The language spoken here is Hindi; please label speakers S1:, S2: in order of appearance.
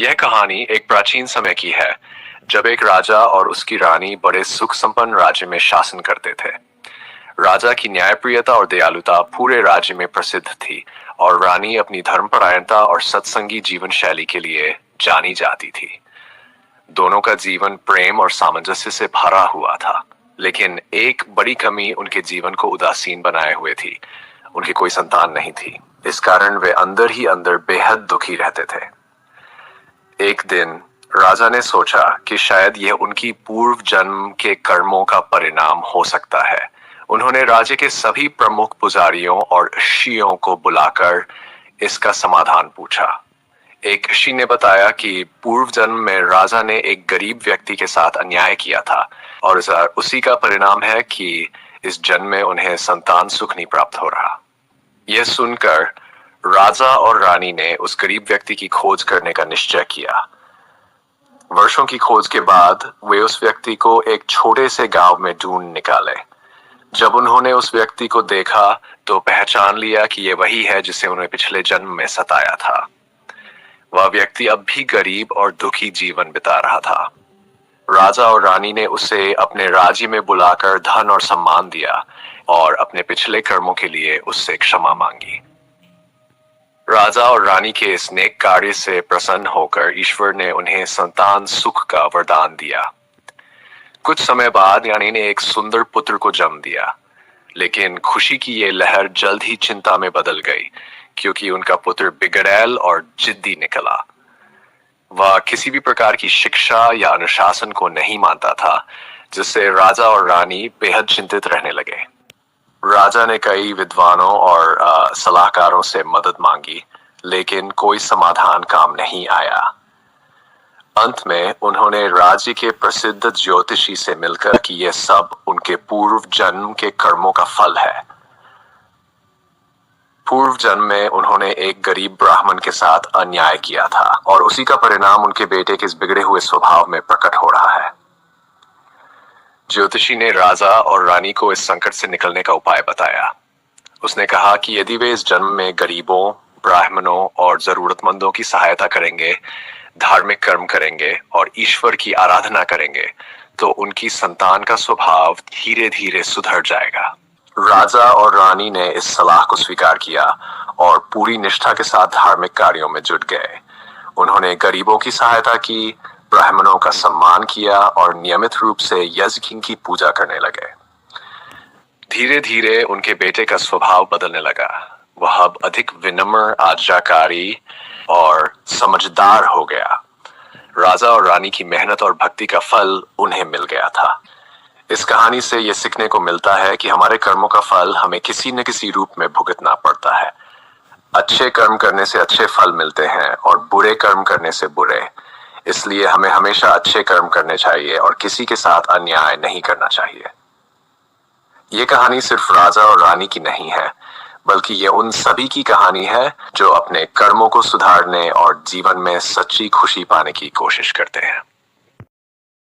S1: यह कहानी एक प्राचीन समय की है, जब एक राजा और उसकी रानी बड़े सुख संपन्न राज्य में शासन करते थे। राजा की न्यायप्रियता और दयालुता पूरे राज्य में प्रसिद्ध थी और रानी अपनी धर्मपरायणता और सत्संगी जीवन शैली के लिए जानी जाती थी। दोनों का जीवन प्रेम और सामंजस्य से भरा हुआ था, लेकिन एक बड़ी कमी उनके जीवन को उदासीन बनाए हुए थी। उनकी कोई संतान नहीं थी। इस कारण वे अंदर ही अंदर बेहद दुखी रहते थे। एक दिन राजा ने सोचा कि शायद यह उनकी पूर्व जन्म के कर्मों का परिणाम हो सकता है। उन्होंने राज्य के सभी प्रमुख पुजारियों और ऋषियों को बुलाकर इसका समाधान पूछा। एक ऋषि ने बताया कि पूर्व जन्म में राजा ने एक गरीब व्यक्ति के साथ अन्याय किया था और उसी का परिणाम है कि इस जन्म में उन्हें संतान सुख नहीं प्राप्त हो रहा। यह सुनकर राजा और रानी ने उस गरीब व्यक्ति की खोज करने का निश्चय किया। वर्षों की खोज के बाद वे उस व्यक्ति को एक छोटे से गांव में ढूंढ निकाले। जब उन्होंने उस व्यक्ति को देखा तो पहचान लिया कि यह वही है जिसे उन्हें पिछले जन्म में सताया था। वह व्यक्ति अब भी गरीब और दुखी जीवन बिता रहा था। राजा और रानी ने उसे अपने राज्य में बुलाकर धन और सम्मान दिया और अपने पिछले कर्मों के लिए उससे क्षमा मांगी। राजा और रानी के इस नेक कार्य से प्रसन्न होकर ईश्वर ने उन्हें संतान सुख का वरदान दिया। कुछ समय बाद रानी ने एक सुंदर पुत्र को जन्म दिया, लेकिन खुशी की ये लहर जल्द ही चिंता में बदल गई, क्योंकि उनका पुत्र बिगड़ैल और जिद्दी निकला। वह किसी भी प्रकार की शिक्षा या अनुशासन को नहीं मानता था, जिससे राजा और रानी बेहद चिंतित रहने लगे। राजा ने कई विद्वानों और सलाहकारों से मदद मांगी, लेकिन कोई समाधान काम नहीं आया। अंत में उन्होंने राज्य के प्रसिद्ध ज्योतिषी से मिलकर कि यह सब उनके पूर्व जन्म के कर्मों का फल है। पूर्व जन्म में उन्होंने एक गरीब ब्राह्मण के साथ अन्याय किया था और उसी का परिणाम उनके बेटे के इस बिगड़े हुए स्वभाव में प्रकट हो रहा है। ज्योतिषी ने राजा और रानी को इस संकट से निकलने का उपाय बताया। उसने कहा कि यदि वे इस जन्म में गरीबों, ब्राह्मणों और जरूरतमंदों की सहायता करेंगे, धार्मिक कर्म करेंगे और ईश्वर की आराधना करेंगे, तो उनकी संतान का स्वभाव धीरे धीरे सुधर जाएगा। राजा और रानी ने इस सलाह को स्वीकार किया और पूरी निष्ठा के साथ धार्मिक कार्यों में जुट गए। उन्होंने गरीबों की सहायता की, ब्राह्मणों का सम्मान किया और नियमित रूप से यज्ञ की पूजा करने लगे। धीरे धीरे उनके बेटे का स्वभाव बदलने लगा। वह अब अधिक विनम्र, आज्ञाकारी और समझदार हो गया। राजा और रानी की मेहनत और भक्ति का फल उन्हें मिल गया था। इस कहानी से यह सीखने को मिलता है कि हमारे कर्मों का फल हमें किसी न किसी रूप में भुगतना पड़ता है। अच्छे कर्म करने से अच्छे फल मिलते हैं और बुरे कर्म करने से बुरे। इसलिए हमें हमेशा अच्छे कर्म करने चाहिए और किसी के साथ अन्याय नहीं करना चाहिए। ये कहानी सिर्फ राजा और रानी की नहीं है, बल्कि ये उन सभी की कहानी है जो अपने कर्मों को सुधारने और जीवन में सच्ची खुशी पाने की कोशिश करते हैं।